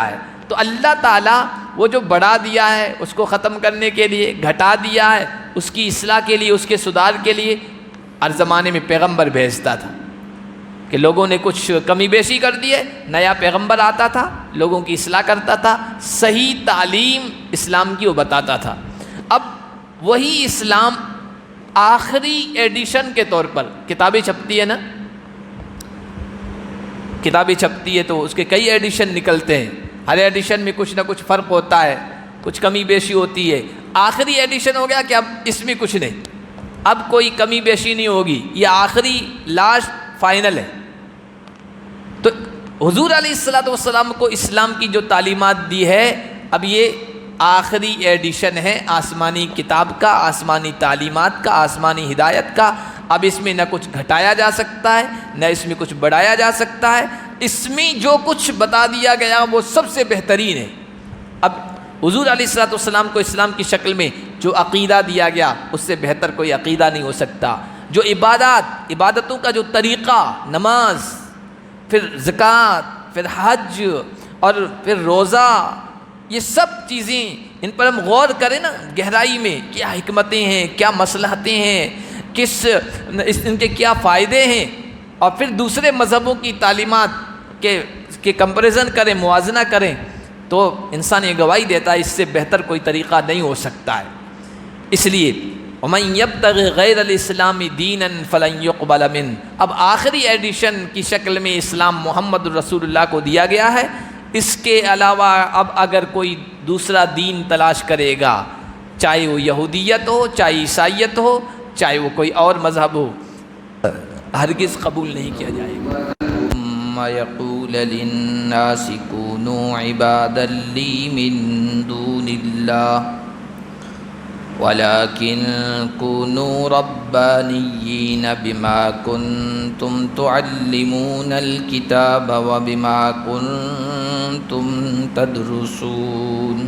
ہے۔ تو اللہ تعالیٰ وہ جو بڑھا دیا ہے اس کو ختم کرنے کے لیے، گھٹا دیا ہے اس کی اصلاح کے لیے، اس کے سدھار کے لیے ہر زمانے میں پیغمبر بھیجتا تھا کہ لوگوں نے کچھ کمی بیشی کر دی ہے، نیا پیغمبر آتا تھا، لوگوں کی اصلاح کرتا تھا، صحیح تعلیم اسلام کی وہ بتاتا تھا۔ اب وہی اسلام آخری ایڈیشن کے طور پر کتابیں چھپتی ہے نا، کتابیں چھپتی ہے تو اس کے کئی ایڈیشن نکلتے ہیں، ہر ایڈیشن میں کچھ نہ کچھ فرق ہوتا ہے، کچھ کمی بیشی ہوتی ہے۔ آخری ایڈیشن ہو گیا کہ اب اس میں کچھ نہیں، اب کوئی کمی بیشی نہیں ہوگی، یہ آخری لاسٹ فائنل ہے۔ تو حضور علیہ الصلوۃ والسلام کو اسلام کی جو تعلیمات دی ہے، اب یہ آخری ایڈیشن ہے آسمانی کتاب کا، آسمانی تعلیمات کا، آسمانی ہدایت کا۔ اب اس میں نہ کچھ گھٹایا جا سکتا ہے، نہ اس میں کچھ بڑھایا جا سکتا ہے، اس میں جو کچھ بتا دیا گیا وہ سب سے بہترین ہے۔ اب حضور علیہ الصلوۃ والسلام کو اسلام کی شکل میں جو عقیدہ دیا گیا اس سے بہتر کوئی عقیدہ نہیں ہو سکتا، جو عبادتوں کا جو طریقہ، نماز، پھر زکوٰۃ، پھر حج اور پھر روزہ، یہ سب چیزیں ان پر ہم غور کریں نا گہرائی میں، کیا حکمتیں ہیں، کیا مصلحتیں ہیں، ان کے کیا فائدے ہیں، اور پھر دوسرے مذہبوں کی تعلیمات کے کمپیریزن کریں، موازنہ کریں، تو انسان یہ گواہی دیتا ہے اس سے بہتر کوئی طریقہ نہیں ہو سکتا ہے۔ اس لیے وَمَن يَبْتَغِ غَيْرَ الْإِسْلَامِ دِينًا فَلَن يُقْبَلَ مِنْهُ، اب آخری ایڈیشن کی شکل میں اسلام محمد رسول اللہ کو دیا گیا ہے۔ اس کے علاوہ اب اگر کوئی دوسرا دین تلاش کرے گا، چاہے وہ یہودیت ہو، چاہے عیسائیت ہو، چاہے وہ کوئی اور مذہب ہو، ہرگز قبول نہیں کیا جائے گا۔ ثم يقول للناس كونوا عبادا لي من دون الله ولكن كونوا ربانيين بما كنتم تعلمون الكتاب وبما كنتم تدرسون۔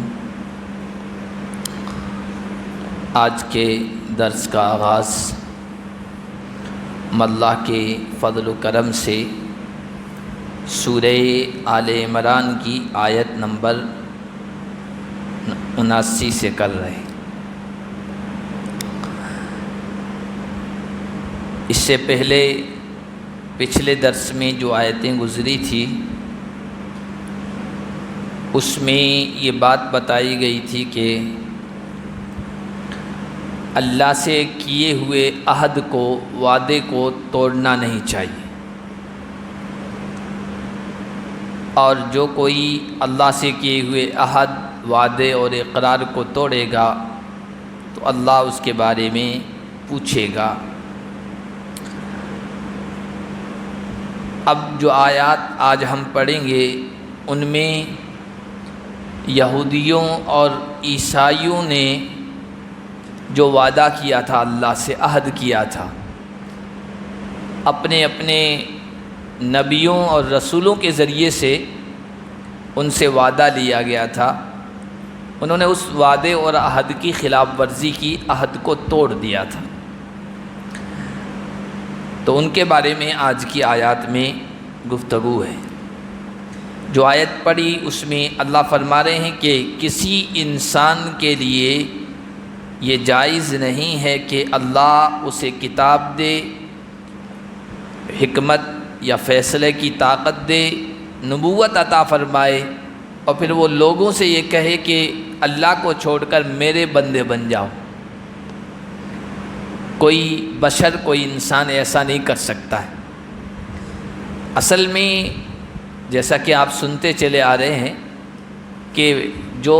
آج کے درس کا آغاز اللہ کے فضل و کرم سے سورہ آل عمران کی آیت نمبر 79 سے کر رہے ہیں۔ اس سے پہلے پچھلے درس میں جو آیتیں گزری تھی اس میں یہ بات بتائی گئی تھی کہ اللہ سے کیے ہوئے عہد کو، وعدے کو توڑنا نہیں چاہیے، اور جو کوئی اللہ سے کیے ہوئے عہد، وعدے اور اقرار کو توڑے گا تو اللہ اس کے بارے میں پوچھے گا۔ اب جو آیات آج ہم پڑھیں گے ان میں یہودیوں اور عیسائیوں نے جو وعدہ کیا تھا، اللہ سے عہد کیا تھا، اپنے اپنے نبیوں اور رسولوں کے ذریعے سے ان سے وعدہ لیا گیا تھا، انہوں نے اس وعدے اور عہد کی خلاف ورزی کی، عہد کو توڑ دیا تھا۔ تو ان کے بارے میں آج کی آیات میں گفتگو ہے۔ جو آیت پڑھی اس میں اللہ فرما رہے ہیں کہ کسی انسان کے لیے یہ جائز نہیں ہے کہ اللہ اسے کتاب دے، حکمت یا فیصلے کی طاقت دے، نبوت عطا فرمائے، اور پھر وہ لوگوں سے یہ کہے کہ اللہ کو چھوڑ کر میرے بندے بن جاؤ۔ کوئی بشر، کوئی انسان ایسا نہیں کر سکتا ہے۔ اصل میں جیسا کہ آپ سنتے چلے آ رہے ہیں کہ جو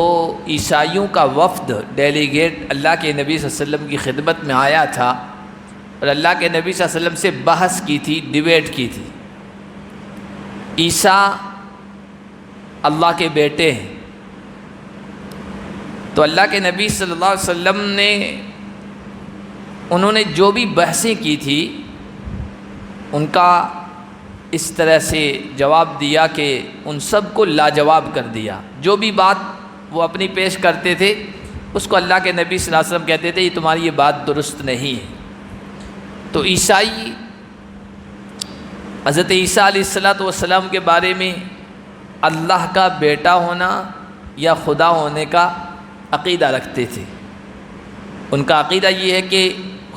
عیسائیوں کا وفد، ڈیلیگیٹ اللہ کے نبی صلی اللہ علیہ وسلم کی خدمت میں آیا تھا اور اللہ کے نبی صلی اللہ علیہ وسلم سے بحث کی تھی، ڈیبیٹ کی تھی، عیسیٰ اللہ کے بیٹے ہیں، تو اللہ کے نبی صلی اللہ علیہ وسلم نے انہوں نے جو بھی بحثیں کی تھی ان کا اس طرح سے جواب دیا کہ ان سب کو لاجواب کر دیا۔ جو بھی بات وہ اپنی پیش کرتے تھے اس کو اللہ کے نبی صلی اللہ علیہ وسلم کہتے تھے یہ تمہاری یہ بات درست نہیں ہے۔ تو عیسائی حضرت عیسیٰ علیہ السلام کے بارے میں اللہ کا بیٹا ہونا یا خدا ہونے کا عقیدہ رکھتے تھے۔ ان کا عقیدہ یہ ہے کہ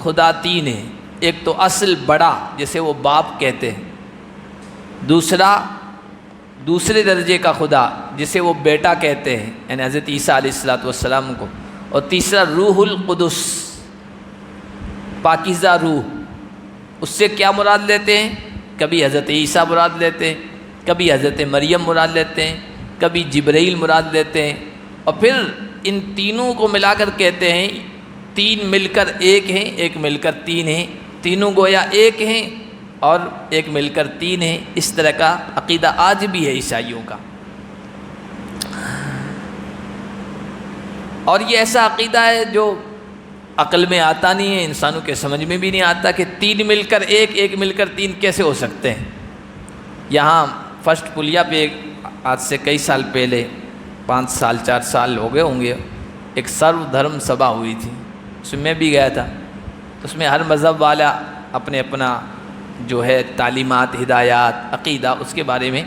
خدا تین ہے، ایک تو اصل بڑا جسے وہ باپ کہتے ہیں، دوسرا دوسرے درجے کا خدا جسے وہ بیٹا کہتے ہیں یعنی حضرت عیسیٰ علیہ السلام کو، اور تیسرا روح القدس، پاکیزہ روح۔ اس سے کیا مراد لیتے ہیں؟ کبھی حضرت عیسیٰ مراد لیتے ہیں، کبھی حضرت مریم مراد لیتے ہیں، کبھی جبرائیل مراد لیتے ہیں، اور پھر ان تینوں کو ملا کر کہتے ہیں تین مل کر ایک ہیں، ایک مل کر تین ہیں، تینوں گویا ایک ہیں اور ایک مل کر تین ہیں۔ اس طرح کا عقیدہ آج بھی ہے عیسائیوں کا، اور یہ ایسا عقیدہ ہے جو عقل میں آتا نہیں ہے، انسانوں کے سمجھ میں بھی نہیں آتا کہ تین مل کر ایک، ایک مل کر تین کیسے ہو سکتے ہیں۔ یہاں فرسٹ پلیا پہ آج سے کئی سال پہلے 5 سال 4 سال ہو گئے ہوں گے، ایک سرو دھرم سبھا ہوئی تھی، اس میں بھی گیا تھا۔ اس میں ہر مذہب والا اپنے اپنا جو ہے تعلیمات، ہدایات، عقیدہ اس کے بارے میں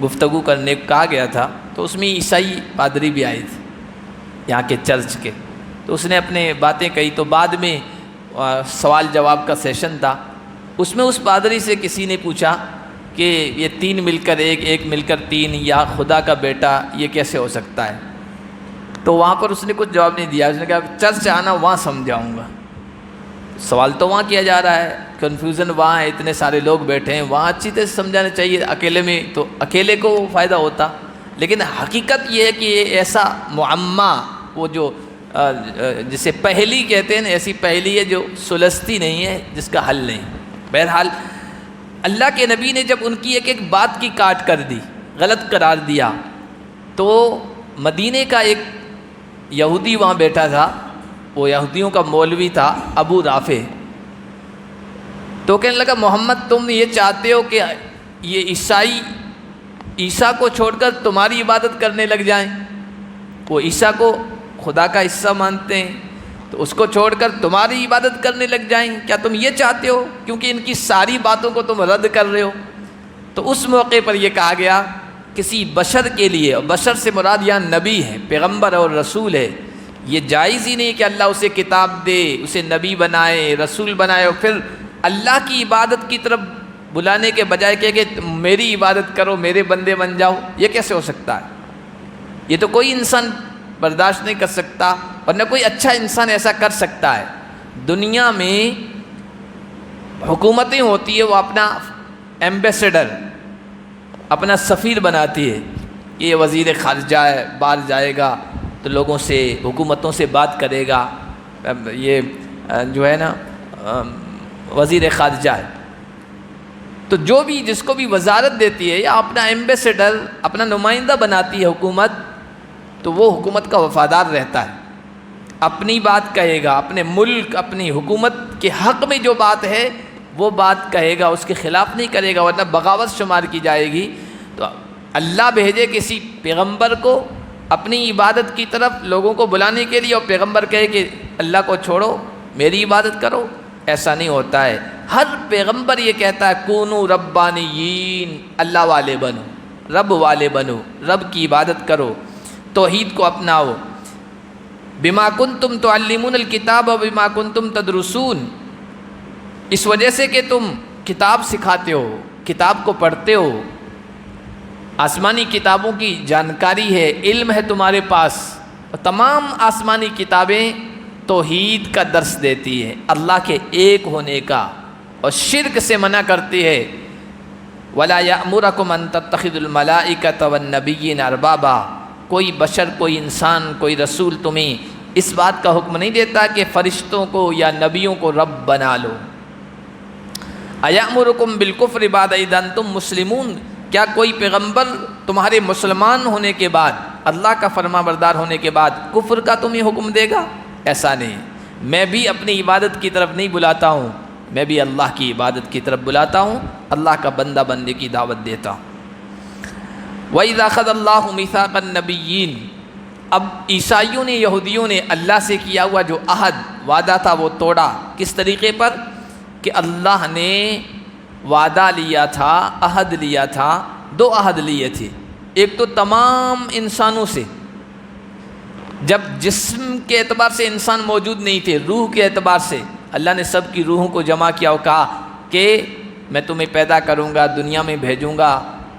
گفتگو کرنے کو کہا گیا تھا۔ تو اس میں عیسائی پادری بھی آئے تھے یہاں کے چرچ کے، تو اس نے اپنے باتیں کہی، تو بعد میں سوال جواب کا سیشن تھا، اس میں اس پادری سے کسی نے پوچھا کہ یہ تین مل کر ایک، ایک مل کر تین، یا خدا کا بیٹا یہ کیسے ہو سکتا ہے؟ تو وہاں پر اس نے کچھ جواب نہیں دیا، اس نے کہا چرچ آنا وہاں سمجھاؤں گا۔ سوال تو وہاں کیا جا رہا ہے، کنفیوژن وہاں ہے، اتنے سارے لوگ بیٹھے ہیں، وہاں اچھی طرح سمجھانا چاہیے، اکیلے میں تو اکیلے کو فائدہ ہوتا، لیکن حقیقت یہ ہے کہ یہ ایسا معمہ، وہ جو جسے پہلی کہتے ہیں، ایسی پہلی ہے جو سلستی نہیں ہے، جس کا حل نہیں۔ بہرحال اللہ کے نبی نے جب ان کی ایک ایک بات کی کاٹ کر دی، غلط قرار دیا، تو مدینے کا ایک یہودی وہاں بیٹھا تھا، وہ یہودیوں کا مولوی تھا ابو رافع، تو کہنے لگا محمد تم یہ چاہتے ہو کہ یہ عیسائی عیسیٰ کو چھوڑ کر تمہاری عبادت کرنے لگ جائیں؟ وہ عیسیٰ کو خدا کا حصہ مانتے ہیں، تو اس کو چھوڑ کر تمہاری عبادت کرنے لگ جائیں، کیا تم یہ چاہتے ہو؟ کیونکہ ان کی ساری باتوں کو تم رد کر رہے ہو۔ تو اس موقع پر یہ کہا گیا کسی بشر کے لیے، اور بشر سے مراد یہاں نبی ہے، پیغمبر اور رسول ہے، یہ جائز ہی نہیں کہ اللہ اسے کتاب دے، اسے نبی بنائے، رسول بنائے، اور پھر اللہ کی عبادت کی طرف بلانے کے بجائے کہ میری عبادت کرو، میرے بندے بن جاؤ۔ یہ کیسے ہو سکتا ہے؟ یہ تو کوئی انسان برداشت نہیں کر سکتا، اور نہ کوئی اچھا انسان ایسا کر سکتا ہے۔ دنیا میں حکومتیں ہوتی ہے، وہ اپنا ایمبیسڈر، اپنا سفیر بناتی ہے، یہ وزیر خارجہ ہے، باہر جائے گا تو لوگوں سے، حکومتوں سے بات کرے گا، یہ جو ہے نا وزیر خارجہ ہے۔ تو جو بھی جس کو بھی وزارت دیتی ہے یا اپنا ایمبیسڈر، اپنا نمائندہ بناتی ہے حکومت، تو وہ حکومت کا وفادار رہتا ہے، اپنی بات کہے گا، اپنے ملک، اپنی حکومت کے حق میں جو بات ہے وہ بات کہے گا، اس کے خلاف نہیں کرے گا، ورنہ بغاوت شمار کی جائے گی۔ تو اللہ بھیجے کسی پیغمبر کو اپنی عبادت کی طرف لوگوں کو بلانے کے لیے، اور پیغمبر کہے کہ اللہ کو چھوڑو میری عبادت کرو، ایسا نہیں ہوتا ہے۔ ہر پیغمبر یہ کہتا ہے کونو ربانیین، اللہ والے بنو، رب والے بنو، رب کی عبادت کرو، توحید کو اپناؤ۔ بما کنتم تعلمون الکتاب و بما کنتم تدرسون، اس وجہ سے کہ تم کتاب سکھاتے ہو، کتاب کو پڑھتے ہو، آسمانی کتابوں کی جانکاری ہے، علم ہے تمہارے پاس، اور تمام آسمانی کتابیں توحید کا درس دیتی ہے، اللہ کے ایک ہونے کا، اور شرک سے منع کرتی ہے۔ وَلَا يَأْمُرَكُمْ أَن تَتَّخِذُوا الْمَلَائِكَةَ وَالنَّبِيِّينَ أَرْبَابًا، کوئی بشر، کوئی انسان، کوئی رسول تمہیں اس بات کا حکم نہیں دیتا کہ فرشتوں کو یا نبیوں کو رب بنا لو۔ أَيَأْمُرُكُمْ بِالْكُفْرِ بَعْدَ إِذْ أَنْتُمْ مُسْلِمُونَ، کیا کوئی پیغمبر تمہارے مسلمان ہونے کے بعد، اللہ کا فرما بردار ہونے کے بعد کفر کا تمہیں حکم دے گا؟ ایسا نہیں، میں بھی اپنی عبادت کی طرف نہیں بلاتا ہوں، میں بھی اللہ کی عبادت کی طرف بلاتا ہوں، اللہ کا بندہ بننے کی دعوت دیتا ہوں۔ وَإِذَا أَخَذَ اللَّهُ مِيثَاقَ النَّبِيِّينَ، اب عیسائیوں نے، یہودیوں نے اللہ سے کیا ہوا جو عہد، وعدہ تھا، وہ توڑا۔ کس طریقے پر؟ کہ اللہ نے وعدہ لیا تھا، عہد لیا تھا دو عہد لیے تھے، ایک تو تمام انسانوں سے، جب جسم کے اعتبار سے انسان موجود نہیں تھے، روح کے اعتبار سے اللہ نے سب کی روحوں کو جمع کیا اور کہا کہ میں تمہیں پیدا کروں گا، دنیا میں بھیجوں گا،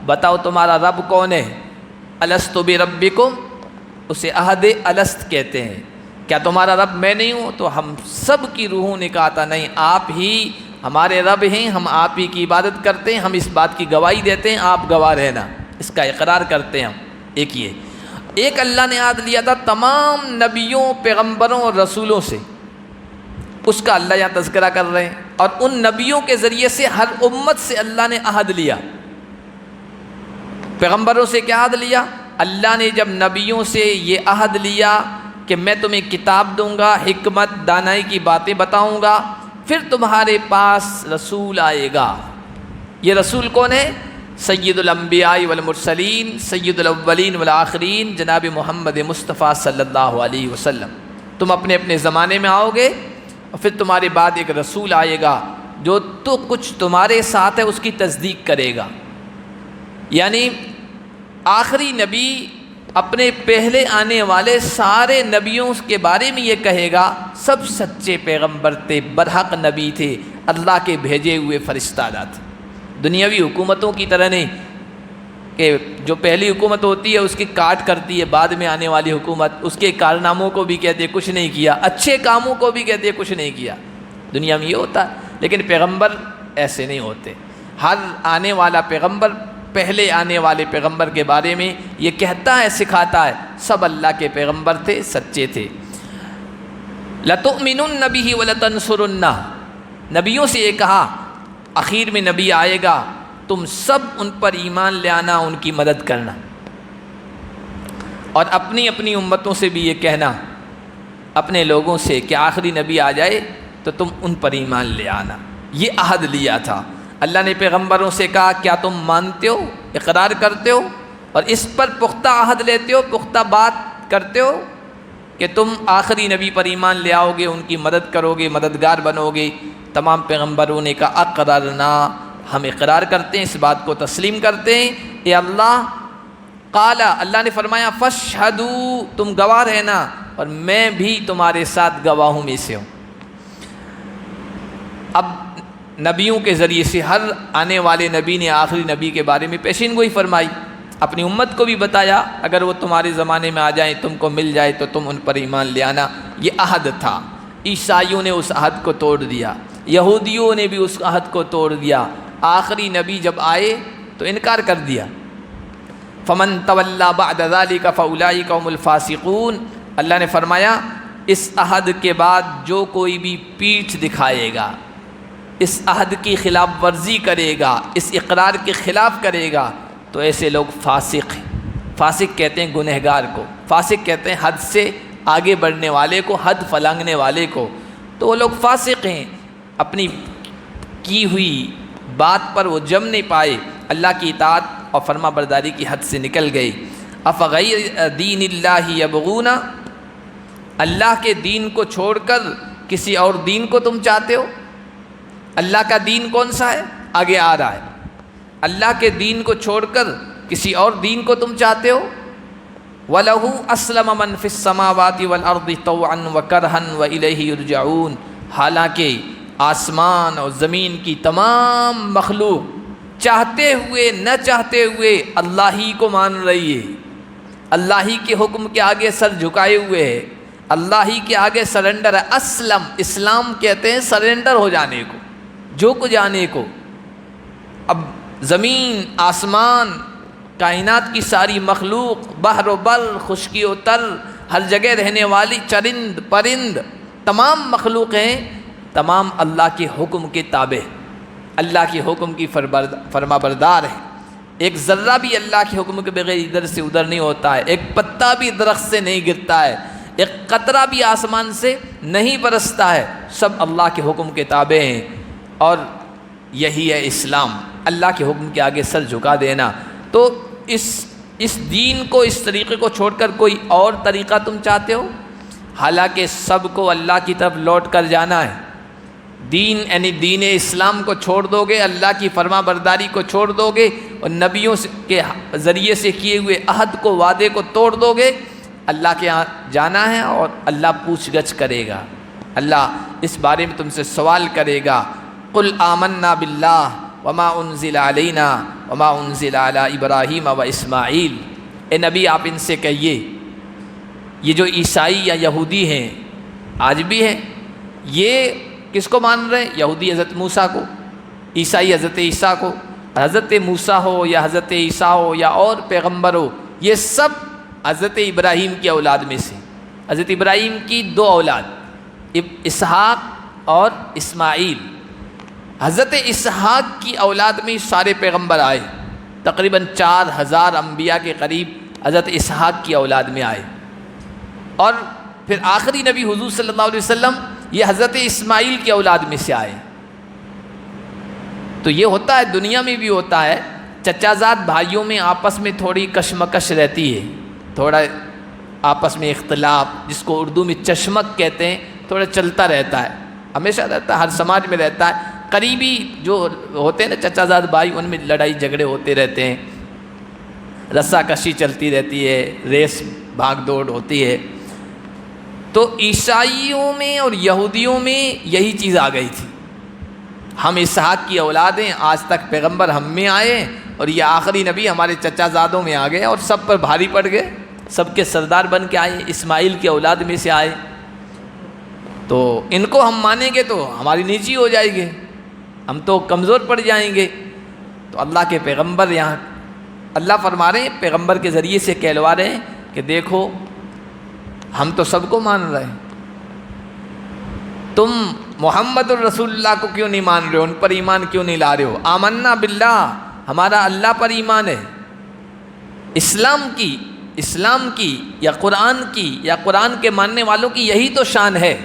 بتاؤ تمہارا رب کون ہے؟ الست بربکم، اسے عہد الست کہتے ہیں، کیا تمہارا رب میں نہیں ہوں؟ تو ہم سب کی روحوں نے کہا تھا نہیں، آپ ہی ہمارے رب ہیں، ہم آپ ہی کی عبادت کرتے ہیں، ہم اس بات کی گواہی دیتے ہیں، آپ گواہ رہنا، اس کا اقرار کرتے ہیں ہم۔ ایک یہ ایک اللہ نے عہد لیا تھا تمام نبیوں، پیغمبروں اور رسولوں سے، اس کا اللہ یہاں تذکرہ کر رہے ہیں، اور ان نبیوں کے ذریعے سے ہر امت سے اللہ نے عہد لیا۔ پیغمبروں سے کیا عہد لیا؟ اللہ نے جب نبیوں سے یہ عہد لیا کہ میں تمہیں کتاب دوں گا، حکمت دانائی کی باتیں بتاؤں گا، پھر تمہارے پاس رسول آئے گا۔ یہ رسول کون ہے؟ سید الانبیاء والمرسلین، سید الاولین والآخرین، جناب محمد مصطفیٰ صلی اللہ علیہ وسلم۔ تم اپنے اپنے زمانے میں آؤ گے اور پھر تمہارے بعد ایک رسول آئے گا جو تو کچھ تمہارے ساتھ ہے اس کی تصدیق کرے گا، یعنی آخری نبی اپنے پہلے آنے والے سارے نبیوں کے بارے میں یہ کہے گا سب سچے پیغمبر تھے، برحق نبی تھے، اللہ کے بھیجے ہوئے فرشتہ تھے۔ دنیاوی حکومتوں کی طرح نہیں کہ جو پہلی حکومت ہوتی ہے اس کی کاٹ کرتی ہے، بعد میں آنے والی حکومت اس کے کارناموں کو بھی کہتے کچھ نہیں کیا، اچھے کاموں کو بھی کہتے کچھ نہیں کیا، دنیا میں یہ ہوتا ہے۔ لیکن پیغمبر ایسے نہیں ہوتے، ہر آنے والا پیغمبر پہلے آنے والے پیغمبر کے بارے میں یہ کہتا ہے، سکھاتا ہے، سب اللہ کے پیغمبر تھے، سچے تھے۔ لَتُؤْمِنُنَّ بِهِ وَلَتَنْصُرُنَّهُ، نبیوں سے یہ کہا آخر میں نبی آئے گا، تم سب ان پر ایمان لے آنا، ان کی مدد کرنا، اور اپنی اپنی امتوں سے بھی یہ کہنا، اپنے لوگوں سے کہ آخری نبی آ جائے تو تم ان پر ایمان لے آنا۔ یہ عہد لیا تھا اللہ نے پیغمبروں سے، کہا کیا تم مانتے ہو، اقرار کرتے ہو اور اس پر پختہ عہد لیتے ہو، پختہ بات کرتے ہو کہ تم آخری نبی پر ایمان لے آؤ گے، ان کی مدد کرو گے، مددگار بنو گے؟ تمام پیغمبروں نے کہا اقررنا، ہم اقرار کرتے ہیں، اس بات کو تسلیم کرتے ہیں۔ اے اللہ، قال، اللہ نے فرمایا فاشہدوا، تم گواہ رہنا اور میں بھی تمہارے ساتھ گواہوں میں سے ہوں۔ اب نبیوں کے ذریعے سے ہر آنے والے نبی نے آخری نبی کے بارے میں پیشین گوئی فرمائی، اپنی امت کو بھی بتایا اگر وہ تمہارے زمانے میں آ جائیں، تم کو مل جائے تو تم ان پر ایمان لے آنا۔ یہ عہد تھا۔ عیسائیوں نے اس عہد کو توڑ دیا، یہودیوں نے بھی اس عہد کو توڑ دیا، آخری نبی جب آئے تو انکار کر دیا۔ فمن تولی بعد ذلک فاولئک هم الفاسقون، اللہ نے فرمایا اس عہد کے بعد جو کوئی بھی پیٹھ دکھائے گا، اس عہد کی خلاف ورزی کرے گا، اس اقرار کے خلاف کرے گا، تو ایسے لوگ فاسق ہیں۔ فاسق کہتے ہیں گنہگار کو، فاسق کہتے ہیں حد سے آگے بڑھنے والے کو، حد فلانگنے والے کو، تو وہ لوگ فاسق ہیں۔ اپنی کی ہوئی بات پر وہ جم نہیں پائے، اللہ کی اطاعت اور فرما برداری کی حد سے نکل گئے۔ افغیر دین اللہ یبغون، اللہ کے دین کو چھوڑ کر کسی اور دین کو تم چاہتے ہو؟ اللہ کا دین کون سا ہے؟ آگے آ رہا ہے، اللہ کے دین کو چھوڑ کر کسی اور دین کو تم چاہتے ہو؟ وَلَهُ أَسْلَمَ مَنْ فِي السَّمَاوَاتِ وَالْأَرْضِ طَوْعًا وَكَرْهًا وَإِلَيْهِ يُرْجَعُونَ، حالانکہ آسمان اور زمین کی تمام مخلوق چاہتے ہوئے نہ چاہتے ہوئے اللہ ہی کو مان رہی ہے، اللہ ہی کے حکم کے آگے سر جھکائے ہوئے ہے، اللہ ہی کے آگے سرنڈر ہے۔ اسلم، اسلام کہتے ہیں سرنڈر ہو جانے کو، جھک جانے کو۔ اب زمین، آسمان، کائنات کی ساری مخلوق، بحر و بر، خشکی و تر، ہر جگہ رہنے والی چرند پرند، تمام مخلوق ہیں، تمام اللہ کے حکم کے تابع، اللہ کے حکم کی فرما بردار ہے۔ ایک ذرہ بھی اللہ کے حکم کے بغیر ادھر سے ادھر نہیں ہوتا ہے، ایک پتا بھی درخت سے نہیں گرتا ہے، ایک قطرہ بھی آسمان سے نہیں برستا ہے، سب اللہ کے حکم کے تابع ہیں۔ اور یہی ہے اسلام، اللہ کے حکم کے آگے سر جھکا دینا۔ تو اس دین کو، اس طریقے کو چھوڑ کر کوئی اور طریقہ تم چاہتے ہو؟ حالانکہ سب کو اللہ کی طرف لوٹ کر جانا ہے، دین یعنی دین اسلام کو چھوڑ دو گے، اللہ کی فرما برداری کو چھوڑ دو گے اور نبیوں کے ذریعے سے کیے ہوئے عہد کو، وعدے کو توڑ دو گے، اللہ کے ہاں جانا ہے اور اللہ پوچھ گچھ کرے گا، اللہ اس بارے میں تم سے سوال کرے گا۔ قل آمنا باللہ وما انزل علینا وما انزل علی ابراہیم و اسماعیل، اے نبی آپ ان سے کہیے، یہ جو عیسائی یا یہودی ہیں آج بھی ہیں، یہ کس کو مان رہے ہیں؟ یہودی حضرت موسیٰ کو، عیسائی حضرت عیسیٰ کو۔ حضرت موسیٰ ہو یا حضرت عیسیٰ ہو یا اور پیغمبر ہو، یہ سب حضرت ابراہیم کی اولاد میں سے، حضرت ابراہیم کی دو اولاد اسحاق اور اسماعیل۔ حضرت اسحاق کی اولاد میں سارے پیغمبر آئے، تقریباً 4000 انبیاء کے قریب حضرت اسحاق کی اولاد میں آئے، اور پھر آخری نبی حضور صلی اللہ علیہ وسلم یہ حضرت اسماعیل کی اولاد میں سے آئے۔ تو یہ ہوتا ہے، دنیا میں بھی ہوتا ہے، چچا زاد بھائیوں میں آپس میں تھوڑی کشمکش رہتی ہے، تھوڑا آپس میں اختلاف، جس کو اردو میں چشمک کہتے ہیں، تھوڑا چلتا رہتا ہے، ہمیشہ رہتا ہے، ہر سماج میں رہتا ہے۔ قریبی جو ہوتے ہیں نا چچا زاد بھائی، ان میں لڑائی جھگڑے ہوتے رہتے ہیں، رسا کشی چلتی رہتی ہے، ریس بھاگ دوڑ ہوتی ہے۔ تو عیسائیوں میں اور یہودیوں میں یہی چیز آ گئی تھی، ہم اسحاق کی اولاد ہیں، آج تک پیغمبر ہم میں آئے اور یہ آخری نبی ہمارے چچا زادوں میں آ گئے اور سب پر بھاری پڑ گئے، سب کے سردار بن کے آئے، اسماعیل کی اولاد میں سے آئے، تو ان کو ہم مانیں گے تو ہماری نیچی ہو جائے گی، ہم تو کمزور پڑ جائیں گے۔ تو اللہ کے پیغمبر یہاں اللہ فرما رہے ہیں، پیغمبر کے ذریعے سے کہلوا رہے ہیں کہ دیکھو ہم تو سب کو مان رہے ہیں، تم محمد الرسول اللہ کو کیوں نہیں مان رہے ہو، ان پر ایمان کیوں نہیں لا رہے ہو؟ آمنا باللہ، ہمارا اللہ پر ایمان ہے۔ اسلام کی یا قرآن کے ماننے والوں کی یہی تو شان ہے۔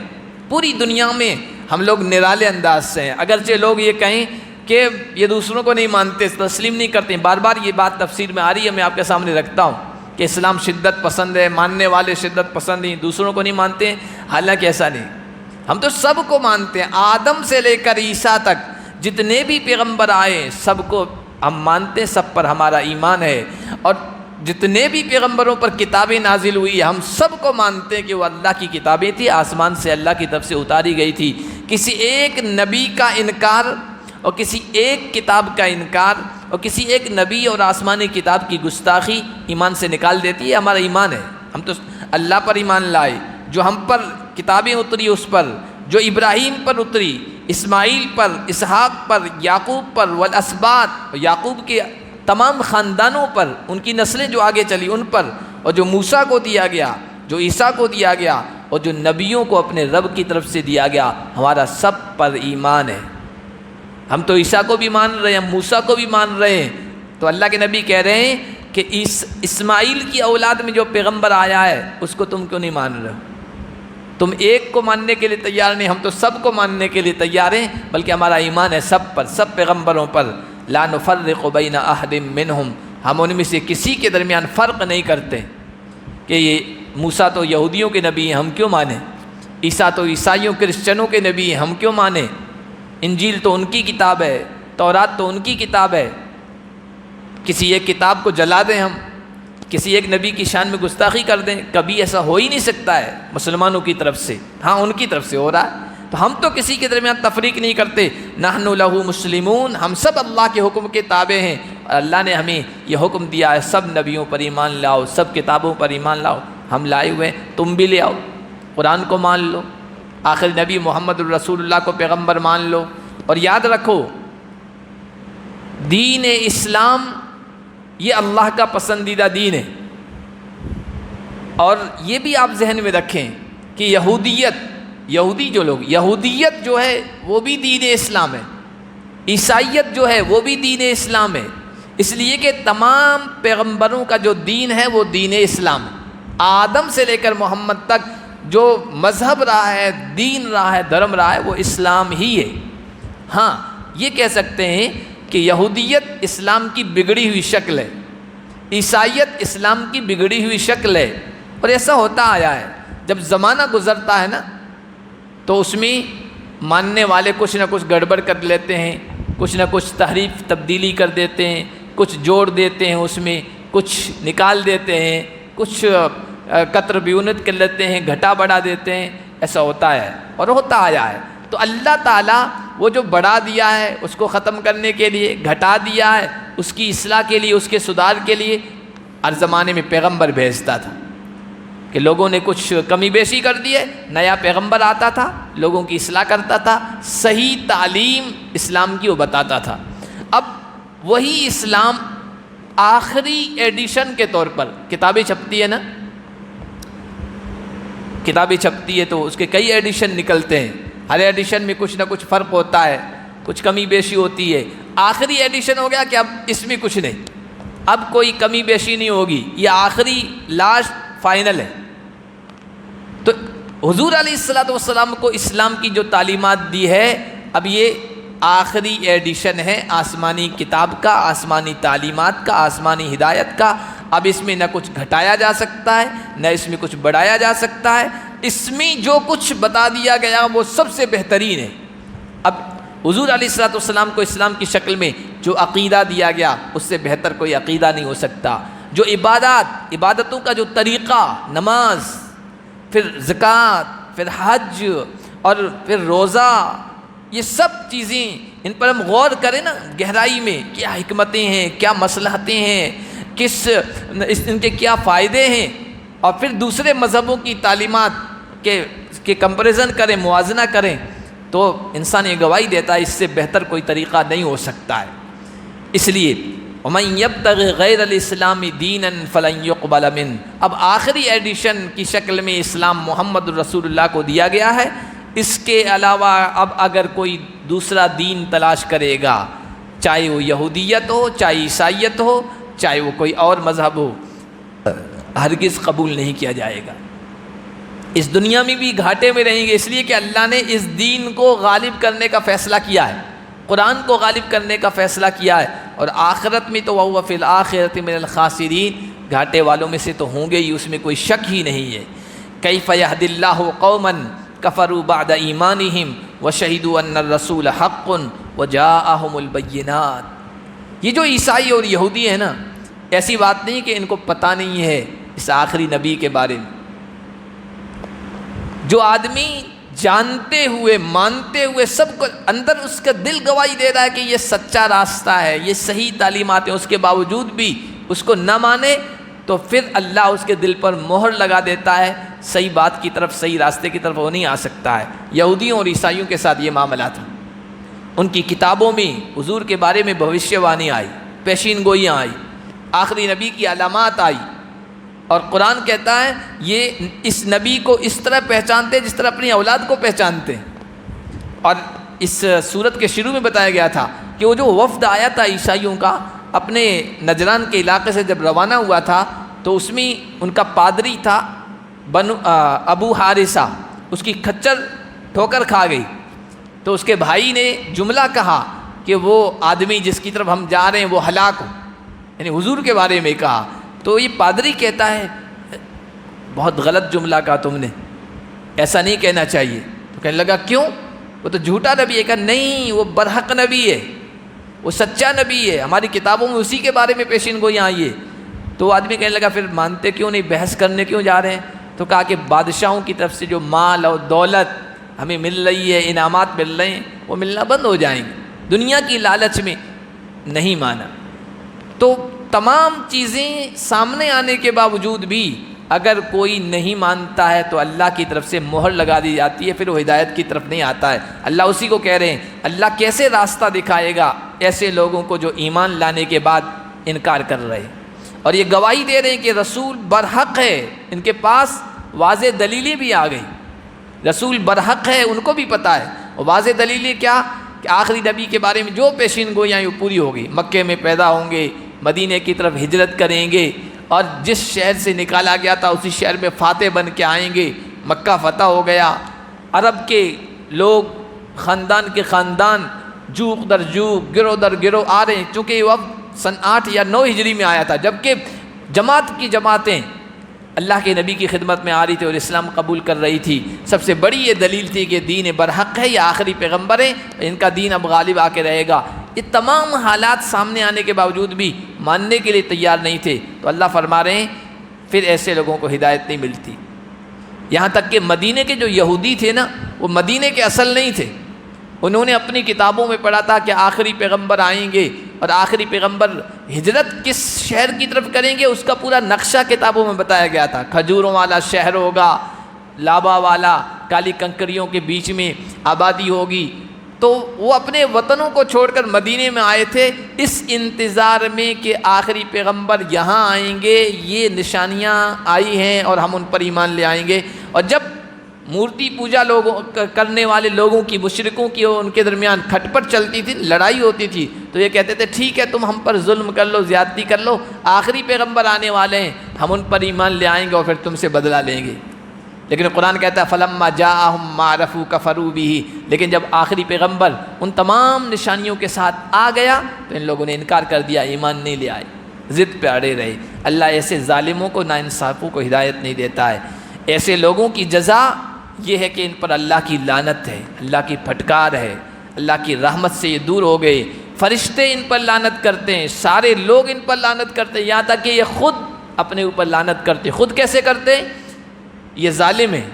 پوری دنیا میں ہم لوگ نرالے انداز سے ہیں، اگرچہ لوگ یہ کہیں کہ یہ دوسروں کو نہیں مانتے، تسلیم نہیں کرتے، بار بار یہ بات تفسیر میں آ رہی ہے، میں آپ کے سامنے رکھتا ہوں کہ اسلام شدت پسند ہے، ماننے والے شدت پسند ہیں، دوسروں کو نہیں مانتے، حالانکہ ایسا نہیں، ہم تو سب کو مانتے ہیں، آدم سے لے کر عیسیٰ تک جتنے بھی پیغمبر آئے سب کو ہم مانتے، سب پر ہمارا ایمان ہے، اور جتنے بھی پیغمبروں پر کتابیں نازل ہوئی ہم سب کو مانتے ہیں کہ وہ اللہ کی کتابیں تھی، آسمان سے اللہ کی طرف سے اتاری گئی تھی۔ کسی ایک نبی کا انکار اور کسی ایک کتاب کا انکار اور کسی ایک نبی اور آسمانی کتاب کی گستاخی ایمان سے نکال دیتی ہے، ہمارا ایمان ہے، ہم تو اللہ پر ایمان لائے، جو ہم پر کتابیں اتری اس پر، جو ابراہیم پر اتری، اسماعیل پر، اسحاق پر، یعقوب پر، والاسباط، یعقوب کے تمام خاندانوں پر، ان کی نسلیں جو آگے چلی ان پر، اور جو موسیٰ کو دیا گیا، جو عیسیٰ کو دیا گیا، اور جو نبیوں کو اپنے رب کی طرف سے دیا گیا، ہمارا سب پر ایمان ہے۔ ہم تو عیسیٰ کو بھی مان رہے ہیں، ہم موسیٰ کو بھی مان رہے ہیں، تو اللہ کے نبی کہہ رہے ہیں کہ اسماعیل کی اولاد میں جو پیغمبر آیا ہے اس کو تم کیوں نہیں مان رہے ہو؟ تم ایک کو ماننے کے لیے تیار نہیں، ہم تو سب کو ماننے کے لیے تیار ہیں، بلکہ ہمارا ایمان ہے سب پر، سب پیغمبروں پر۔ لا نفرق بین احد منہم، ہم ان میں سے کسی کے درمیان فرق نہیں کرتے کہ یہ موسیٰ تو یہودیوں کے نبی ہیں، ہم کیوں مانیں؟ عیسیٰ تو عیسائیوں کرسچنوں کے نبی ہیں، ہم کیوں مانیں؟ انجیل تو ان کی کتاب ہے، تورات تو ان کی کتاب ہے، کسی ایک کتاب کو جلا دیں ہم، کسی ایک نبی کی شان میں گستاخی کر دیں؟ کبھی ایسا ہو ہی نہیں سکتا ہے مسلمانوں کی طرف سے، ہاں ان کی طرف سے ہو رہا ہے، تو ہم تو کسی کے درمیان تفریق نہیں کرتے۔ نحن لہ مسلمون، ہم سب اللہ کے حکم کے تابع ہیں، اور اللہ نے ہمیں یہ حکم دیا ہے سب نبیوں پر ایمان لاؤ، سب کتابوں پر ایمان لاؤ، ہم لائے ہوئے ہیں، تم بھی لے آؤ، قرآن کو مان لو، آخر نبی محمد الرسول اللہ کو پیغمبر مان لو، اور یاد رکھو دین اسلام یہ اللہ کا پسندیدہ دین ہے، اور یہ بھی آپ ذہن میں رکھیں کہ یہودی یہودیت جو ہے وہ بھی دین اسلام ہے، عیسائیت جو ہے وہ بھی دین اسلام ہے، اس لیے کہ تمام پیغمبروں کا جو دین ہے وہ دین اسلام ہے، آدم سے لے کر محمد تک جو مذہب رہا ہے، دین رہا ہے، دھرم رہا ہے، وہ اسلام ہی ہے۔ ہاں یہ کہہ سکتے ہیں کہ یہودیت اسلام کی بگڑی ہوئی شکل ہے، عیسائیت اسلام کی بگڑی ہوئی شکل ہے، اور ایسا ہوتا آیا ہے، جب زمانہ گزرتا ہے نا تو اس میں ماننے والے کچھ نہ کچھ گڑبڑ کر لیتے ہیں، کچھ نہ کچھ تحریف تبدیلی کر دیتے ہیں، کچھ جوڑ دیتے ہیں، اس میں کچھ نکال دیتے ہیں، کچھ قطر بیونت کر لیتے ہیں، گھٹا بڑھا دیتے ہیں، ایسا ہوتا ہے اور ہوتا آیا ہے۔ تو اللہ تعالیٰ وہ جو بڑھا دیا ہے اس کو ختم کرنے کے لیے، گھٹا دیا ہے اس کی اصلاح کے لیے، اس کے سدھار کے لیے ہر زمانے میں پیغمبر بھیجتا تھا کہ لوگوں نے کچھ کمی بیشی کر دی ہے، نیا پیغمبر آتا تھا، لوگوں کی اصلاح کرتا تھا، صحیح تعلیم اسلام کی وہ بتاتا تھا۔ اب وہی اسلام آخری ایڈیشن کے طور پر کتابیں چھپتی ہے نا، کتابیں چھپتی ہے تو اس کے کئی ایڈیشن نکلتے ہیں، ہر ایڈیشن میں کچھ نہ کچھ فرق ہوتا ہے، کچھ کمی بیشی ہوتی ہے۔ آخری ایڈیشن ہو گیا کہ اب اس میں کچھ نہیں، اب کوئی کمی بیشی نہیں ہوگی، یہ آخری لاسٹ فائنل ہے۔ تو حضور علیہ الصلوۃ والسلام کو اسلام کی جو تعلیمات دی ہے، اب یہ آخری ایڈیشن ہے آسمانی کتاب کا، آسمانی تعلیمات کا، آسمانی ہدایت کا۔ اب اس میں نہ کچھ گھٹایا جا سکتا ہے، نہ اس میں کچھ بڑھایا جا سکتا ہے، اس میں جو کچھ بتا دیا گیا وہ سب سے بہترین ہے۔ اب حضور علیہ الصلوۃ والسلام کو اسلام کی شکل میں جو عقیدہ دیا گیا اس سے بہتر کوئی عقیدہ نہیں ہو سکتا، جو عبادتوں کا جو طریقہ، نماز، پھر زکوٰۃ، پھر حج اور پھر روزہ، یہ سب چیزیں ان پر ہم غور کریں نا گہرائی میں، کیا حکمتیں ہیں، کیا مصلحتیں ہیں، ان کے کیا فائدے ہیں، اور پھر دوسرے مذہبوں کی تعلیمات کے کمپیریزن کریں، موازنہ کریں، تو انسان یہ گواہی دیتا ہے اس سے بہتر کوئی طریقہ نہیں ہو سکتا ہے۔ اس لیے وَمَن يَبْتَغِ غَيْرَ الْإِسْلَامِ دِينًا فَلَن يُقْبَلَ مِنْهُ، اب آخری ایڈیشن کی شکل میں اسلام محمد رسول اللہ کو دیا گیا ہے۔ اس کے علاوہ اب اگر کوئی دوسرا دین تلاش کرے گا، چاہے وہ یہودیت ہو، چاہے عیسائیت ہو، چاہے وہ کوئی اور مذہب ہو، ہرگز قبول نہیں کیا جائے گا۔ اس دنیا میں بھی گھاٹے میں رہیں گے، اس لیے کہ اللہ نے اس دین کو غالب کرنے کا فیصلہ کیا ہے، قرآن کو غالب کرنے کا فیصلہ کیا ہے، اور آخرت میں تو وَهُوَ فِي الْآخِرَةِ مِنَ الْخَاسِرِينَ، گھاٹے والوں میں سے تو ہوں گے ہی، اس میں کوئی شک ہی نہیں ہے۔ كَيْفَ يَهْدِ اللَّهُ قَوْمًا كَفَرُوا بَعْدَ إِيمَانِهِمْ وَشَهِدُوا أَنَّ الرَّسُولَ حَقٌّ وَجَاءَهُمُ الْبَيِّنَاتُ۔ یہ جو عیسائی اور یہودی ہیں نا، ایسی بات نہیں کہ ان کو پتہ نہیں ہے اس آخری نبی کے بارے میں۔ جو آدمی جانتے ہوئے، مانتے ہوئے، سب کو اندر اس کا دل گواہی دے رہا ہے کہ یہ سچا راستہ ہے، یہ صحیح تعلیمات ہیں، اس کے باوجود بھی اس کو نہ مانے، تو پھر اللہ اس کے دل پر مہر لگا دیتا ہے، صحیح بات کی طرف، صحیح راستے کی طرف وہ نہیں آ سکتا ہے۔ یہودیوں اور عیسائیوں کے ساتھ یہ معاملہ تھا۔ ان کی کتابوں میں حضور کے بارے میں بھوشیہ وانی آئی، پیشین گوئیاں آئی، آخری نبی کی علامات آئی، اور قرآن کہتا ہے یہ اس نبی کو اس طرح پہچانتے جس طرح اپنی اولاد کو پہچانتے ہیں۔ اور اس سورت کے شروع میں بتایا گیا تھا کہ وہ جو وفد آیا تھا عیسائیوں کا اپنے نجران کے علاقے سے جب روانہ ہوا تھا، تو اس میں ان کا پادری تھا ابو حارثہ، اس کی کھچر ٹھوکر کھا گئی، تو اس کے بھائی نے جملہ کہا کہ وہ آدمی جس کی طرف ہم جا رہے ہیں وہ ہلاک ہو، یعنی حضور کے بارے میں کہا۔ تو یہ پادری کہتا ہے بہت غلط جملہ کہا تم نے، ایسا نہیں کہنا چاہیے۔ تو کہنے لگا کیوں؟ وہ تو جھوٹا نبی ہے۔ کہا نہیں، وہ برحق نبی ہے، وہ سچا نبی ہے، ہماری کتابوں میں اسی کے بارے میں پیشین گوئیاں آئی ہے۔ تو وہ آدمی کہنے لگا پھر مانتے کیوں نہیں، بحث کرنے کیوں جا رہے ہیں؟ تو کہا کہ بادشاہوں کی طرف سے جو مال اور دولت ہمیں مل رہی ہے، انعامات مل رہے ہیں، وہ ملنا بند ہو جائیں گے، دنیا کی لالچ میں نہیں مانا۔ تو تمام چیزیں سامنے آنے کے باوجود بھی اگر کوئی نہیں مانتا ہے تو اللہ کی طرف سے مہر لگا دی جاتی ہے، پھر وہ ہدایت کی طرف نہیں آتا ہے۔ اللہ اسی کو کہہ رہے ہیں، اللہ کیسے راستہ دکھائے گا ایسے لوگوں کو جو ایمان لانے کے بعد انکار کر رہے ہیں، اور یہ گواہی دے رہے ہیں کہ رسول برحق ہے، ان کے پاس واضح دلیلیں بھی آ گئی، رسول برحق ہے، ان کو بھی پتہ ہے۔ اور واضح دلیلیں کیا؟ کہ آخری نبی کے بارے میں جو پیشین گوئیاں وہ پوری ہو گئی، مکے میں پیدا ہوں گے، مدینہ کی طرف ہجرت کریں گے، اور جس شہر سے نکالا گیا تھا اسی شہر میں فاتح بن کے آئیں گے، مکہ فتح ہو گیا، عرب کے لوگ خاندان کے خاندان جوق در جوق، گروہ در گروہ آ رہے ہیں، چونکہ وہ اب سن 8 یا 9 ہجری میں آیا تھا، جبکہ جماعت کی جماعتیں اللہ کے نبی کی خدمت میں آ رہی تھی اور اسلام قبول کر رہی تھی، سب سے بڑی یہ دلیل تھی کہ دین برحق ہے، یہ آخری پیغمبر ہے، ان کا دین اب غالب آ کے رہے گا۔ یہ تمام حالات سامنے آنے کے باوجود بھی ماننے کے لیے تیار نہیں تھے، تو اللہ فرما رہے ہیں پھر ایسے لوگوں کو ہدایت نہیں ملتی۔ یہاں تک کہ مدینے کے جو یہودی تھے نا، وہ مدینے کے اصل نہیں تھے، انہوں نے اپنی کتابوں میں پڑھا تھا کہ آخری پیغمبر آئیں گے، اور آخری پیغمبر ہجرت کس شہر کی طرف کریں گے اس کا پورا نقشہ کتابوں میں بتایا گیا تھا۔ کھجوروں والا شہر ہوگا، لابا والا، کالی کنکریوں کے بیچ میں آبادی ہوگی، تو وہ اپنے وطنوں کو چھوڑ کر مدینے میں آئے تھے اس انتظار میں کہ آخری پیغمبر یہاں آئیں گے، یہ نشانیاں آئی ہیں اور ہم ان پر ایمان لے آئیں گے۔ اور جب مورتی پوجا کرنے والے لوگوں کی، مشرکوں کی اور ان کے درمیان کھٹ پٹ چلتی تھی، لڑائی ہوتی تھی، تو یہ کہتے تھے ٹھیک ہے تم ہم پر ظلم کر لو، زیادتی کر لو، آخری پیغمبر آنے والے ہیں، ہم ان پر ایمان لے آئیں گے اور پھر تم سے بدلہ لیں گے۔ لیکن قرآن کہتا ہے فَلَمَّا جَاءَهُم مَّا عَرَفُوا كَفَرُوا بِهِ، لیکن جب آخری پیغمبر ان تمام نشانیوں کے ساتھ آ گیا تو ان لوگوں نے انکار کر دیا، ایمان نہیں لے آئے، ضد پہ اڑے رہے۔ اللہ ایسے ظالموں کو، ناانصافوں کو ہدایت نہیں دیتا ہے۔ ایسے لوگوں کی جزا یہ ہے کہ ان پر اللہ کی لعنت ہے، اللہ کی پھٹکار ہے، اللہ کی رحمت سے یہ دور ہو گئے۔ فرشتے ان پر لعنت کرتے ہیں، سارے لوگ ان پر لعنت کرتے ہیں، یہاں تک کہ یہ خود اپنے اوپر لعنت کرتے۔ خود کیسے کرتے ہیں؟ یہ ظالم ہیں،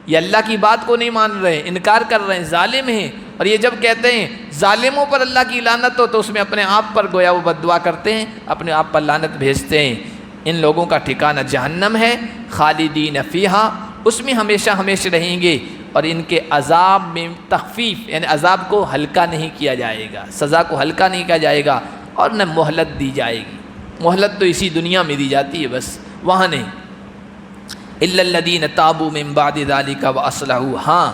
یہ اللہ کی بات کو نہیں مان رہے، انکار کر رہے ہیں، ظالم ہیں، اور یہ جب کہتے ہیں ظالموں پر اللہ کی لعنت ہو تو اس میں اپنے آپ پر گویا وہ بد دعا کرتے ہیں، اپنے آپ پر لعنت بھیجتے ہیں۔ ان لوگوں کا ٹھکانہ جہنم ہے، خالدین فیہا، اس میں ہمیشہ ہمیشہ رہیں گے، اور ان کے عذاب میں تخفیف، یعنی عذاب کو ہلکا نہیں کیا جائے گا، سزا کو ہلکا نہیں کیا جائے گا، اور نہ مہلت دی جائے گی۔ مہلت تو اسی دنیا میں دی جاتی ہے بس، وہاں نہیں۔ الا الذین تابوا من بعد ذلک واصلحوا، ہاں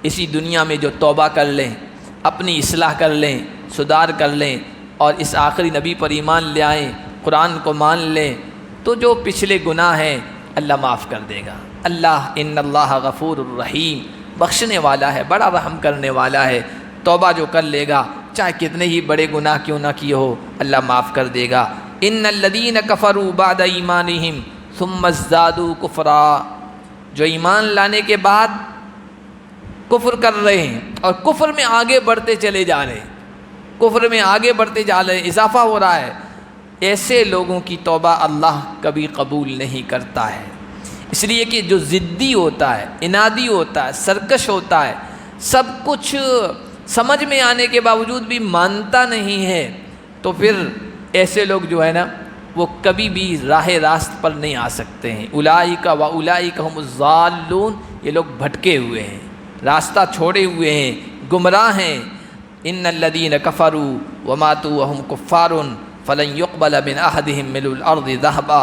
اسی دنیا میں جو توبہ کر لیں، اپنی اصلاح کر لیں، سدھار کر لیں، اور اس آخری نبی پر ایمان لے آئیں، قرآن کو مان لیں، تو جو پچھلے گناہ ہیں اللہ معاف کر دے گا۔ اللہ ان اللہ غفور الرحیم، بخشنے والا ہے، بڑا رحم کرنے والا ہے۔ توبہ جو کر لے گا چاہے کتنے ہی بڑے گناہ کیوں نہ کیے ہو، اللہ معاف کر دے گا۔ ان الذین کفروا بعد ایمانہم ثم ازدادوا کفرا، جو ایمان لانے کے بعد کفر کر رہے ہیں اور کفر میں آگے بڑھتے چلے جا رہے ہیں، کفر میں آگے بڑھتے جا رہے ہیں، اضافہ ہو رہا ہے، ایسے لوگوں کی توبہ اللہ کبھی قبول نہیں کرتا ہے۔ اس لیے کہ جو ضدی ہوتا ہے، انادی ہوتا ہے، سرکش ہوتا ہے، سب کچھ سمجھ میں آنے کے باوجود بھی مانتا نہیں ہے، تو پھر ایسے لوگ جو ہے نا وہ کبھی بھی راہ راست پر نہیں آ سکتے ہیں۔ اولئک و اولئک هم الضالون، یہ لوگ بھٹکے ہوئے ہیں، راستہ چھوڑے ہوئے ہیں، گمراہ ہیں۔ ان الذین کفروا وماتوا وهم کفار فلن يقبل من احدهم ملء الارض ذهبا،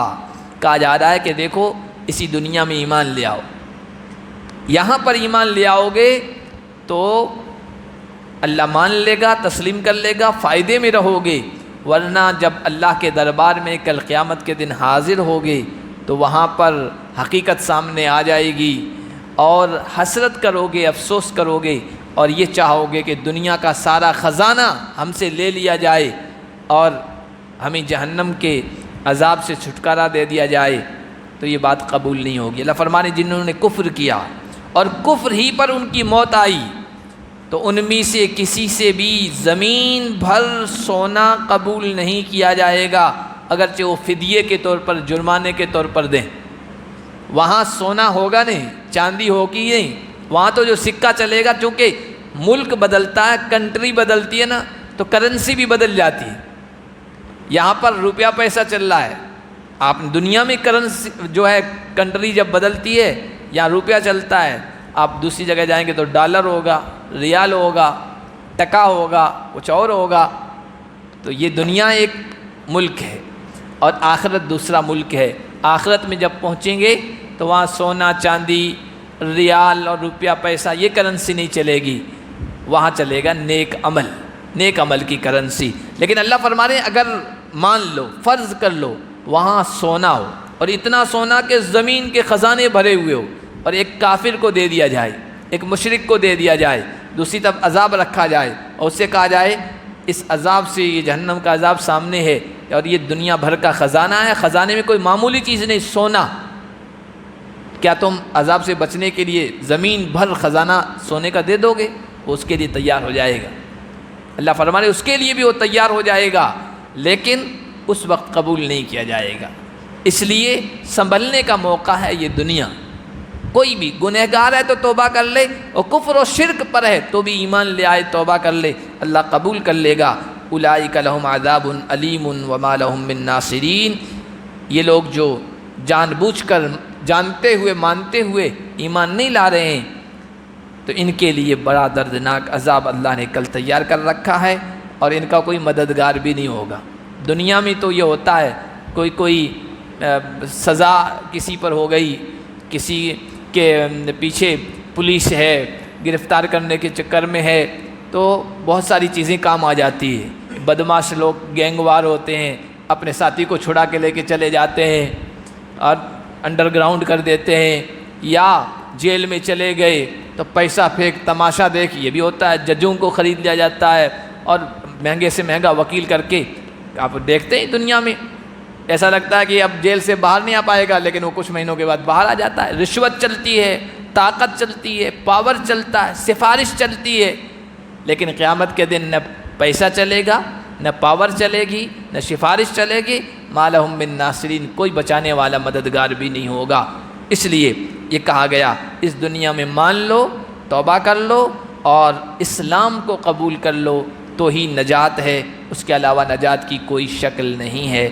کہا جا رہا ہے کہ دیکھو اسی دنیا میں ایمان لے آؤ، یہاں پر ایمان لے آؤ گے تو اللہ مان لے گا، تسلیم کر لے گا، فائدے میں رہو گے، ورنہ جب اللہ کے دربار میں کل قیامت کے دن حاضر ہوگے تو وہاں پر حقیقت سامنے آ جائے گی، اور حسرت کرو گے، افسوس کرو گے، اور یہ چاہو گے کہ دنیا کا سارا خزانہ ہم سے لے لیا جائے اور ہمیں جہنم کے عذاب سے چھٹکارا دے دیا جائے، تو یہ بات قبول نہیں ہوگی۔ اللہ فرمانے جنہوں نے کفر کیا اور کفر ہی پر ان کی موت آئی، تو ان میں سے کسی سے بھی زمین بھر سونا قبول نہیں کیا جائے گا، اگرچہ وہ فدیے کے طور پر، جرمانے کے طور پر دیں۔ وہاں سونا ہوگا نہیں، چاندی ہوگی نہیں، وہاں تو جو سکہ چلے گا، چونکہ ملک بدلتا ہے، کنٹری بدلتی ہے نا، تو کرنسی بھی بدل جاتی ہے۔ یہاں پر روپیہ پیسہ چل رہا ہے، آپ دنیا میں کرنسی جو ہے کنٹری جب بدلتی ہے، یہاں روپیہ چلتا ہے، آپ دوسری جگہ جائیں گے تو ڈالر ہوگا، ریال ہوگا، ٹکا ہوگا، کچھ اور ہوگا۔ تو یہ دنیا ایک ملک ہے اور آخرت دوسرا ملک ہے۔ آخرت میں جب پہنچیں گے تو وہاں سونا چاندی، ریال اور روپیہ پیسہ یہ کرنسی نہیں چلے گی، وہاں چلے گا نیک عمل، نیک عمل کی کرنسی۔ لیکن اللہ فرما رہے ہیں اگر مان لو، فرض کر لو وہاں سونا ہو، اور اتنا سونا کہ زمین کے خزانے بھرے ہوئے ہو، اور ایک کافر کو دے دیا جائے، ایک مشرک کو دے دیا جائے، دوسری طرف عذاب رکھا جائے اور اس سے کہا جائے اس عذاب سے، یہ جہنم کا عذاب سامنے ہے اور یہ دنیا بھر کا خزانہ ہے، خزانے میں کوئی معمولی چیز نہیں، سونا، کیا تم عذاب سے بچنے کے لیے زمین بھر خزانہ سونے کا دے دو گے؟ وہ اس کے لیے تیار ہو جائے گا۔ اللہ فرما رہے اس کے لیے بھی وہ تیار ہو جائے گا، لیکن اس وقت قبول نہیں کیا جائے گا۔ اس لیے سنبھلنے کا موقع ہے یہ دنیا۔ کوئی بھی گنہگار ہے تو توبہ کر لے، اور کفر و شرک پر ہے تو بھی ایمان لے آئے، توبہ کر لے، اللہ قبول کر لے گا۔ اولئک لہم عذاب علیم وما لہم من ناصرین، یہ لوگ جو جان بوجھ کر جانتے ہوئے مانتے ہوئے ایمان نہیں لا رہے ہیں تو ان کے لیے بڑا دردناک عذاب اللہ نے کل تیار کر رکھا ہے، اور ان کا کوئی مددگار بھی نہیں ہوگا۔ دنیا میں تو یہ ہوتا ہے، کوئی سزا کسی پر ہو گئی، کسی کے پیچھے پولیس ہے، گرفتار کرنے کے چکر میں ہے، تو بہت ساری چیزیں کام آ جاتی ہے۔ بدماش لوگ گینگ وار ہوتے ہیں، اپنے ساتھی کو چھڑا کے لے کے چلے جاتے ہیں اور انڈر گراؤنڈ کر دیتے ہیں، یا جیل میں چلے گئے تو پیسہ پھینک تماشا دیکھ، یہ بھی ہوتا ہے، ججوں کو خرید لیا جاتا ہے اور مہنگے سے مہنگا وکیل کر کے، آپ دیکھتے ہیں دنیا میں ایسا لگتا ہے کہ اب جیل سے باہر نہیں آ پائے گا، لیکن وہ کچھ مہینوں کے بعد باہر آ جاتا ہے۔ رشوت چلتی ہے، طاقت چلتی ہے، پاور چلتا ہے، سفارش چلتی ہے، لیکن قیامت کے دن نہ پیسہ چلے گا، نہ پاور چلے گی، نہ سفارش چلے گی، ما لہم من ناصرین، کوئی بچانے والا مددگار بھی نہیں ہوگا۔ اس لیے یہ کہا گیا اس دنیا میں مان لو، توبہ کر لو اور اسلام کو قبول کر لو تو ہی نجات ہے، اس کے علاوہ نجات کی کوئی شکل نہیں ہے۔